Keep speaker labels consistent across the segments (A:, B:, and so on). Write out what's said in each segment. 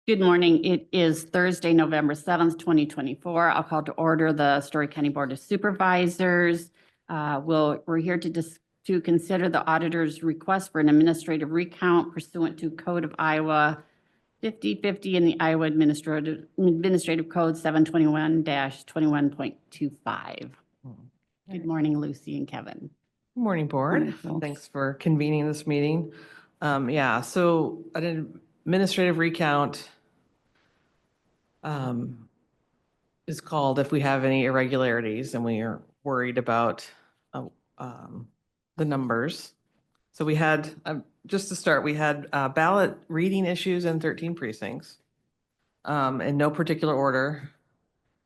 A: Good morning. It is Thursday, November 7th, 2024. I'll call to order the Story County Board of Supervisors. We're here to consider the auditor's request for an administrative recount pursuant to Code of Iowa 5050 and the Iowa Administrative Code 721-21.25. Good morning, Lucy and Kevin.
B: Good morning, board.
A: Wonderful.
B: Thanks for convening this meeting. So an administrative recount is called if we have any irregularities and we are worried about the numbers. So we had, just to start, we had ballot reading issues in 13 precincts in no particular order.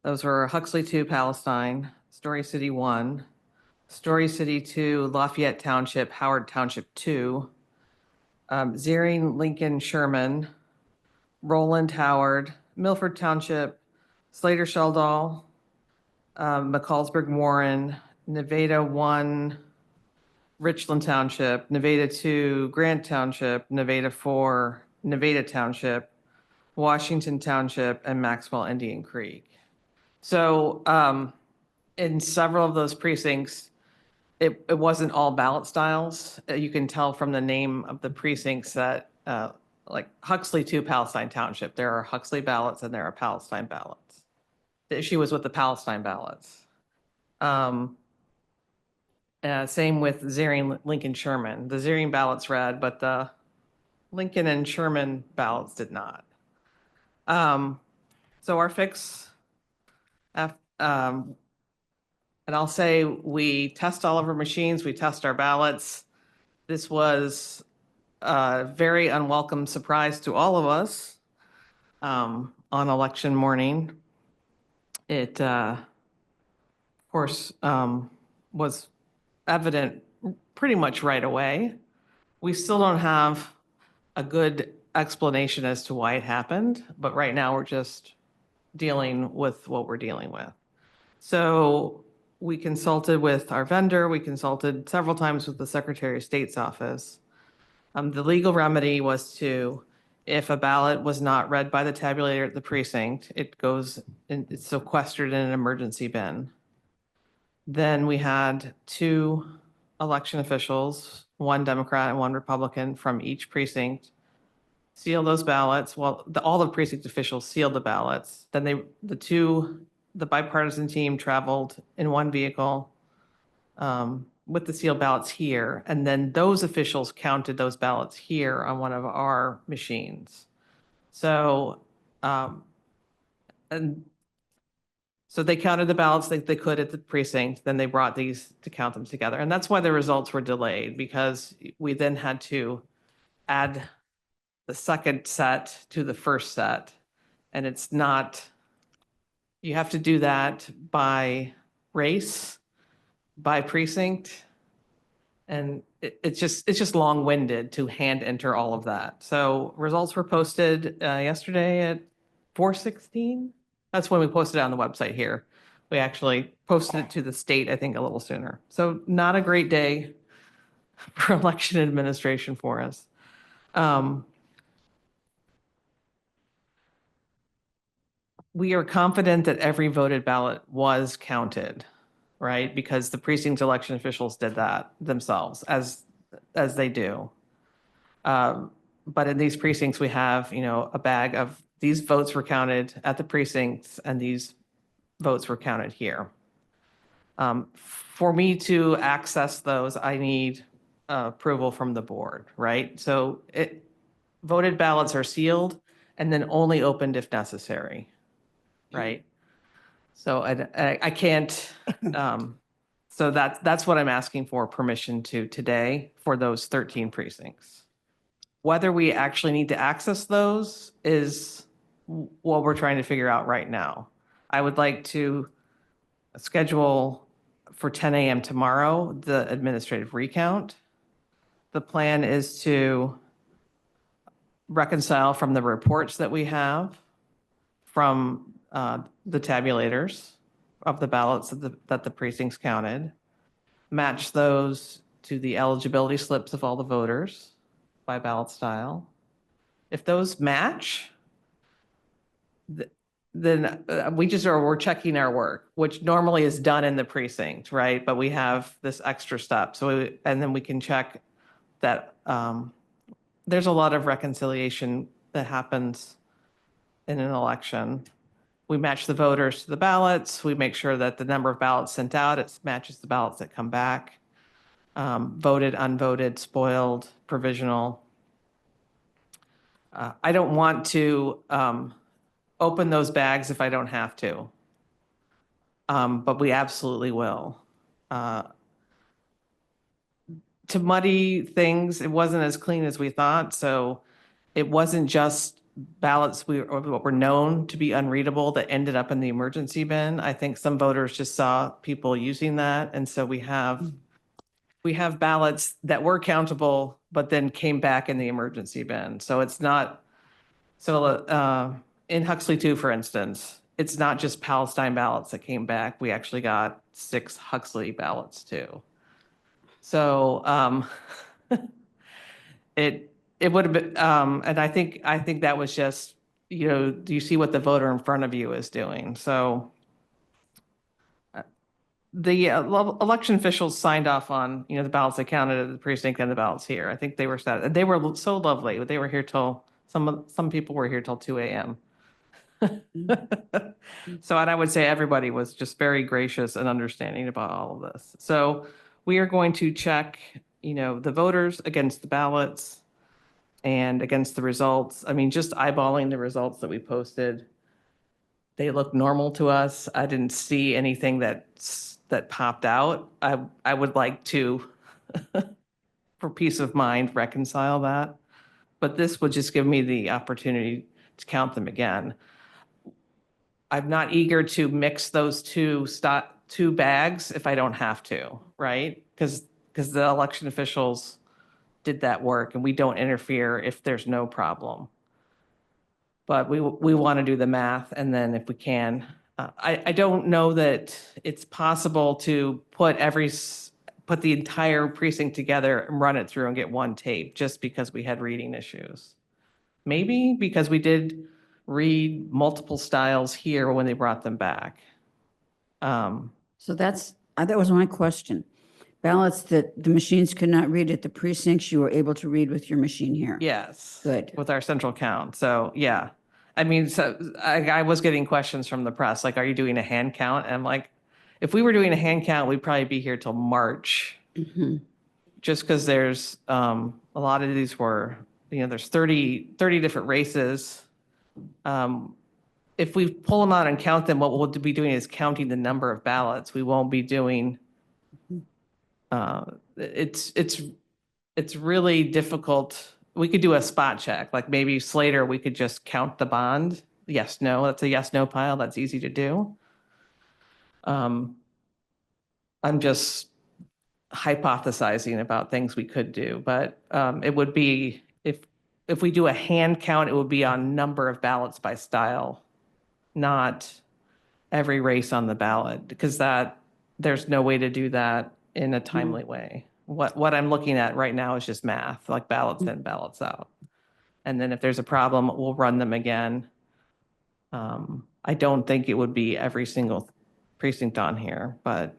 B: Those were Huxley 2, Palestine, Story City 1, Story City 2, Lafayette Township, Howard Township 2, Zering, Lincoln, Sherman, Roland, Howard, Milford Township, Slater, Sheldall, McCallsburg, Warren, Nevada 1, Richland Township, Nevada 2, Grant Township, Nevada 4, Nevada Township, Washington Township, and Maxwell Indian Creek. So in several of those precincts, it wasn't all ballot styles. You can tell from the name of the precincts that like Huxley 2, Palestine Township, there are Huxley ballots and there are Palestine ballots. The issue was with the Palestine ballots. Same with Zering, Lincoln, Sherman. The Zering ballots read, but the Lincoln and Sherman ballots did not. So our fix, and I'll say we test all of our machines, we test our ballots. This was a very unwelcome surprise to all of us on election morning. It, of course, was evident pretty much right away. We still don't have a good explanation as to why it happened, but right now we're just dealing with what we're dealing with. So we consulted with our vendor. We consulted several times with the Secretary of State's office. The legal remedy was to, if a ballot was not read by the tabulator at the precinct, it goes and it's sequestered in an emergency bin. Then we had 2 election officials, 1 Democrat and 1 Republican from each precinct, seal those ballots. Well, all the precinct officials sealed the ballots. Then the bipartisan team traveled in 1 vehicle with the sealed ballots here. And then those officials counted those ballots here on one of our machines. So, and so they counted the ballots they could at the precinct. Then they brought these to count them together. And that's why the results were delayed, because we then had to add the second set to the first set. And it's not, you have to do that by race, by precinct. And it's just long-winded to hand enter all of that. So results were posted yesterday at 4:16. That's when we posted it on the website here. We actually posted it to the state, I think, a little sooner. So not a great day for election administration for us. We are confident that every voted ballot was counted, right? Because the precinct election officials did that themselves, as they do. But in these precincts, we have, a bag of these votes were counted at the precincts and these votes were counted here. For me to access those, I need approval from the board, right? So voted ballots are sealed and then only opened if necessary, right? So I can't, so that's what I'm asking for permission to today for those 13 precincts. Whether we actually need to access those is what we're trying to figure out right now. I would like to schedule for 10 a.m. tomorrow the administrative recount. The plan is to reconcile from the reports that we have from the tabulators of the ballots that the precincts counted, match those to the eligibility slips of all the voters by ballot style. If those match, then we're checking our work, which normally is done in the precinct, right? But we have this extra step. And then we can check that there's a lot of reconciliation that happens in an election. We match the voters to the ballots. We make sure that the number of ballots sent out, it matches the ballots that come back. Voted, unvoted, spoiled, provisional. I don't want to open those bags if I don't have to. But we absolutely will. To muddy things, it wasn't as clean as we thought. So it wasn't just ballots or what were known to be unreadable that ended up in the emergency bin. I think some voters just saw people using that. And so we have ballots that were countable, but then came back in the emergency bin. So it's not, in Huxley 2, for instance, it's not just Palestine ballots that came back. We actually got 6 Huxley ballots too. So it would have been, and I think that was just, do you see what the voter in front of you is doing? So the election officials signed off on, the ballots they counted at the precinct and the ballots here. I think they were sad. They were so lovely. They were here till some people were here till 2 a.m. So, and I would say everybody was just very gracious and understanding about all of this. So we are going to check, the voters against the ballots and against the results. I mean, just eyeballing the results that we posted, they look normal to us. I didn't see anything that popped out. I would like to, for peace of mind, reconcile that. But this would just give me the opportunity to count them again. I'm not eager to mix those two bags if I don't have to, right? Because the election officials did that work and we don't interfere if there's no problem. But we want to do the math, and then if we can, I don't know that it's possible to put the entire precinct together and run it through and get one tape just because we had reading issues. Maybe because we did read multiple styles here when they brought them back.
C: So that was my question. Ballots that the machines could not read at the precincts, you were able to read with your machine here?
B: Yes.
C: Good.
B: With our central count. So yeah. I mean, so I was getting questions from the press, like, are you doing a hand count? And I'm like, if we were doing a hand count, we'd probably be here till March.
C: Mhm.
B: Just because there's a lot of these were, there's 30 different races. If we pull them out and count them, what we'll be doing is counting the number of ballots. We won't be doing, it's really difficult. We could do a spot check, like maybe Slater, we could just count the bond. Yes, no, that's a yes, no pile. That's easy to do. I'm just hypothesizing about things we could do, but it would be, if we do a hand count, it would be on number of ballots by style, not every race on the ballot, because there's no way to do that in a timely way. What I'm looking at right now is just math, like ballots in, ballots out. And then if there's a problem, we'll run them again. I don't think it would be every single precinct on here, but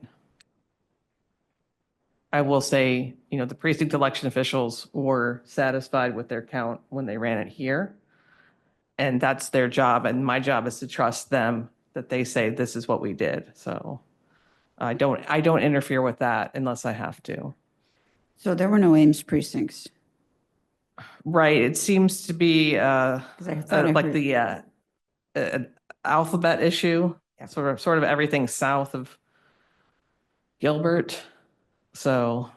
B: I will say, the precinct election officials were satisfied with their count when they ran it here. And that's their job. And my job is to trust them that they say this is what we did. So I don't interfere with that unless I have to.
C: So there were no Ames precincts?
B: Right. It seems to be
C: I thought I
B: like
C: heard-
B: the alphabet issue,
C: Yeah.
B: sort of everything south of Gilbert. So,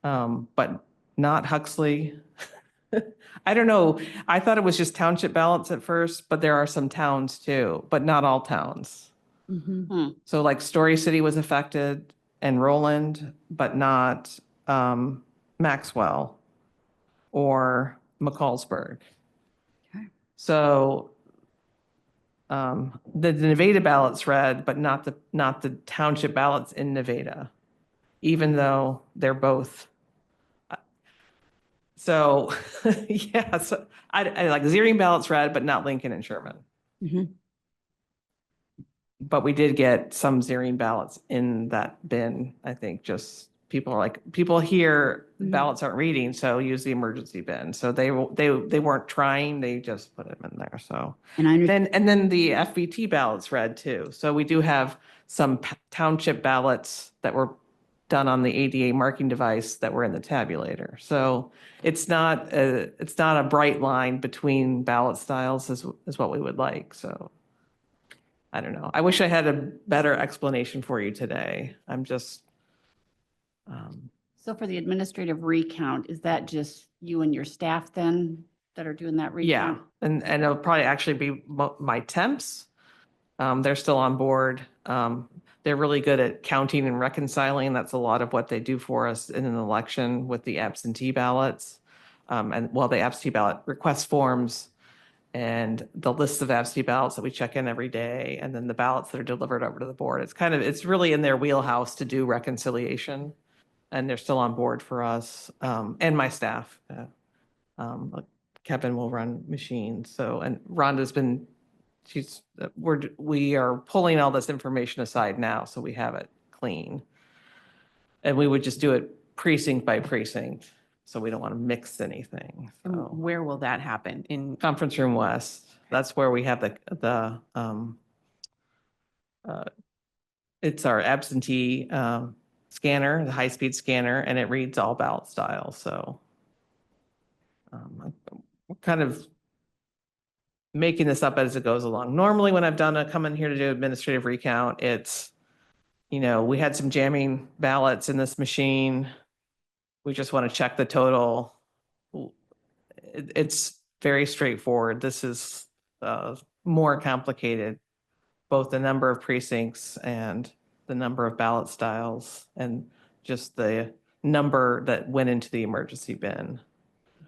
B: but not Huxley. I don't know. I thought it was just township ballots at first, but there are some towns too, but not all towns.
C: Mhm.
B: So like Story City was affected and Roland, but not Maxwell or McCallsburg.
C: Okay.
B: So the Nevada ballots read, but not the township ballots in Nevada, even though they're both. So yeah, so I like Zeering ballots read, but not Lincoln and Sherman.
C: Mhm.
B: But we did get some Zerine ballots in that bin. I think just people hear
C: Mhm.
B: ballots aren't reading, so use the emergency bin. So they weren't trying, they just put them in there, so.
C: And I understand.
B: And then the FBT ballots read too. So we do have some township ballots that were done on the ADA marking device that were in the tabulator. So it's not a bright line between ballot styles is what we would like, so. I don't know. I wish I had a better explanation for you today. I'm just,
A: So for the administrative recount, is that just you and your staff then that are doing that
B: yeah,
A: recount?
B: and it'll probably actually be my temps. They're still on board. They're really good at counting and reconciling. That's a lot of what they do for us in an election with the absentee ballots. The absentee ballot request forms and the list of absentee ballots that we check in every day, and then the ballots that are delivered over to the board. It's really in their wheelhouse to do reconciliation, and they're still on board for us, and my staff. Like Kevin will run machines, so, and Rhonda's been, we are pulling all this information aside now, so we have it clean. And we would just do it precinct by precinct, so we don't want to mix anything,
D: And
B: so.
D: where will that happen? In,
B: Conference Room West. That's where we have it's our absentee scanner, the high-speed scanner, and it reads all ballot styles, so. We're kind of making this up as it goes along. Normally, when I've come in here to do administrative recount, it's, we had some jamming ballots in this machine. We just want to check the total. It's very straightforward. This is more complicated, both the number of precincts and the number of ballot styles and just the number that went into the emergency bin.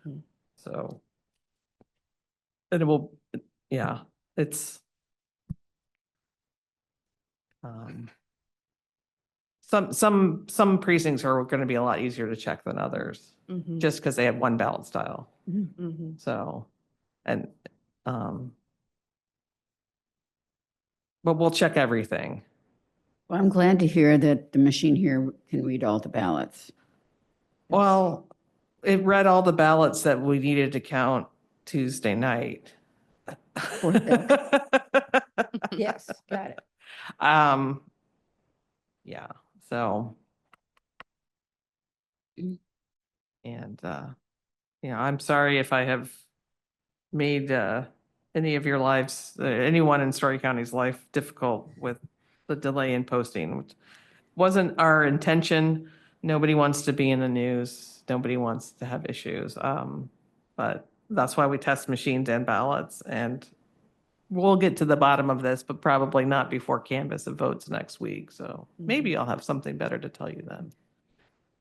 D: Mhm.
B: So. And it will, yeah, it's. Some precincts are going to be a lot easier to check than others,
D: Mhm.
B: just because they have one ballot style.
D: Mhm.
B: So, and, but we'll check everything.
C: Well, I'm glad to hear that the machine here can read all the ballots.
B: Well, it read all the ballots that we needed to count Tuesday night.
C: Yes, got it.
B: Yeah, so.
C: Mm.
B: And, I'm sorry if I have made, any of your lives, anyone in Story County's life difficult with the delay in posting, which wasn't our intention. Nobody wants to be in the news. Nobody wants to have issues. But that's why we test machines and ballots, and we'll get to the bottom of this, but probably not before canvass of votes next week. So maybe I'll have something better to tell you then.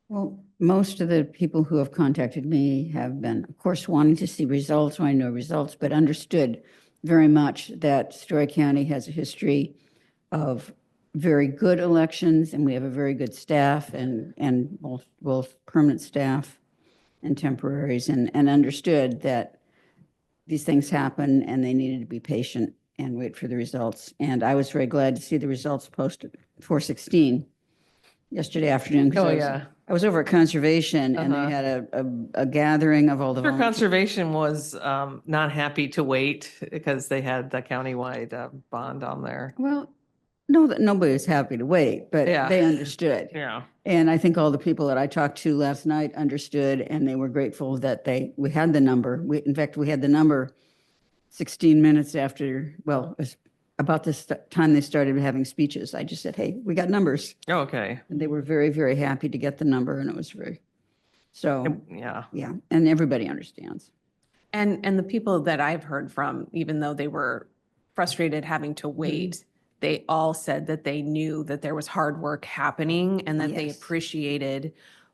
C: Well, most of the people who have contacted me have been, of course, wanting to see results, wanting to know results, but understood very much that Story County has a history of very good elections, and we have a very good staff and both permanent staff and temporaries, and understood that these things happen and they needed to be patient and wait for the results. And I was very glad to see the results posted 4/16 yesterday afternoon. 'Cause
B: Oh,
C: I was-
B: yeah.
C: I was over at Conservation and they
B: Uh-huh.
C: had a gathering of all the
B: Sure,
C: volunteers.
B: Conservation was not happy to wait because they had the countywide bond on there.
C: Well, no, that nobody was happy to wait, but
B: Yeah.
C: they understood.
B: Yeah.
C: And I think all the people that I talked to last night understood, and they were grateful that we had the number. In fact, we had the number 16 minutes after, well, it was about this time they started having speeches. I just said, hey, we got numbers.
B: Oh, okay.
C: And they were very, very happy to get the number, and it was so,
B: Yeah.
C: yeah, and everybody understands.
D: And the people that I've heard from, even though they were frustrated having to wait, they all said that they knew that there was hard work happening and that they
C: Yes.
D: appreciated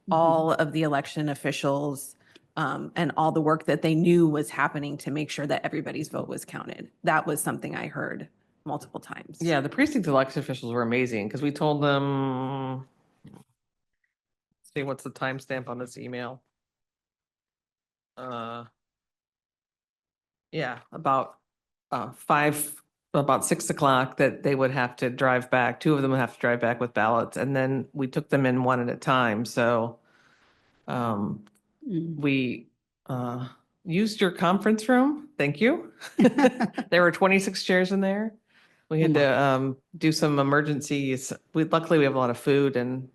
D: all of the election officials and all the work that they knew was happening to make sure that everybody's vote was counted. That was something I heard multiple times.
B: Yeah, the precinct election officials were amazing because we told them, see what's the timestamp on this email? Yeah, about 5 about 6 o'clock that they would have to drive back. 2 of them would have to drive back with ballots, and then we took them in one at a time. So we used your conference room. Thank you. There were 26 chairs in there. We had to do some emergencies. Luckily, we have a lot of food, and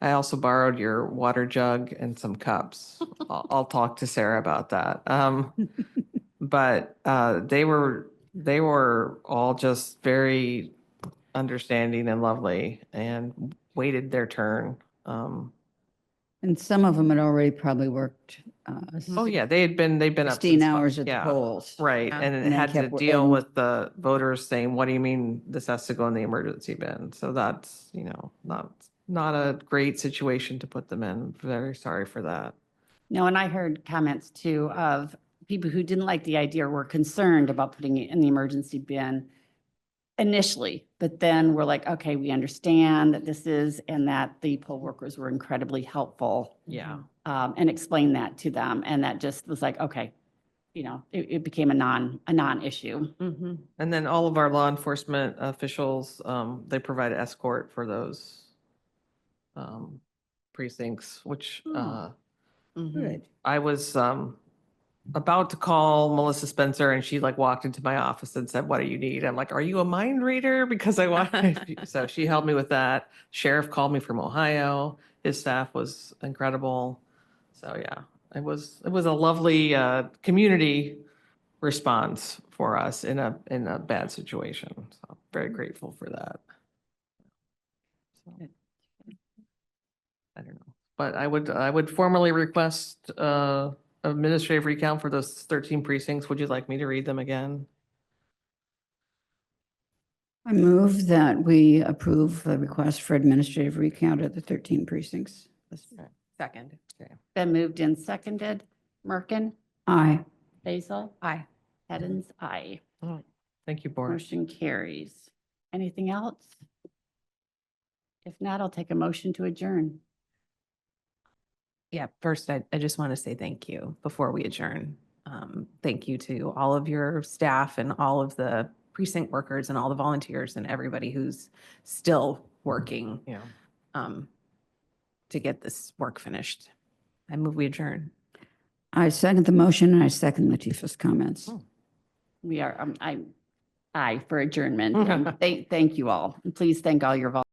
B: I also borrowed your water jug and some cups. I'll talk to Sarah about that. But they were all just very understanding and lovely and waited their turn.
C: And some of them had already probably worked
B: Oh yeah, they've been up
C: 16
B: since
C: hours at the
B: yeah,
C: polls.
B: right,
D: Yeah.
B: and
C: And
B: it
C: they
B: had to
C: kept-
B: deal
C: and-
B: with the voters saying, "What do you mean this has to go in the emergency bin?" So that's not a great situation to put them in. Very sorry for that.
A: No, and I heard comments too of people who didn't like the idea or were concerned about putting it in the emergency bin initially, but then we're like, okay, we understand that this is, and that the poll workers were incredibly helpful
B: Yeah.
A: and explained that to them. And that just was like, okay, it became a non-issue.
D: Mm-hmm.
B: And then all of our law enforcement officials, they provide escort for those precincts, which
C: Oh.
D: Mm-hmm.
C: Good.
B: I was about to call Melissa Spencer, and she like walked into my office and said, "What do you need?" I'm like, "Are you a mind reader?" Because I want. So she helped me with that. Sheriff called me from Ohio. His staff was incredible. So yeah, it was a lovely community response for us in a bad situation. So very grateful for that. So, I don't know, but I would formally request administrative recount for those 13 precincts. Would you like me to read them again?
C: I move that we approve the request for administrative recount of the 13 precincts.
D: Second.
B: Okay.
A: Been moved and seconded. Merkin,
C: Aye.
A: Basil,
D: Aye.
A: Hens, aye.
B: Thank you, board.
A: Motion carries. Anything else? If not, I'll take a motion to adjourn.
D: Yeah, first, I just want to say thank you before we adjourn. Thank you to all of your staff and all of the precinct workers and all the volunteers and everybody who's still working
B: Yeah.
D: to get this work finished. I move we adjourn.
C: I second the motion and I second Latifah's comments.
A: We are, aye for adjournment. Thank you all. And please thank all your volunteers.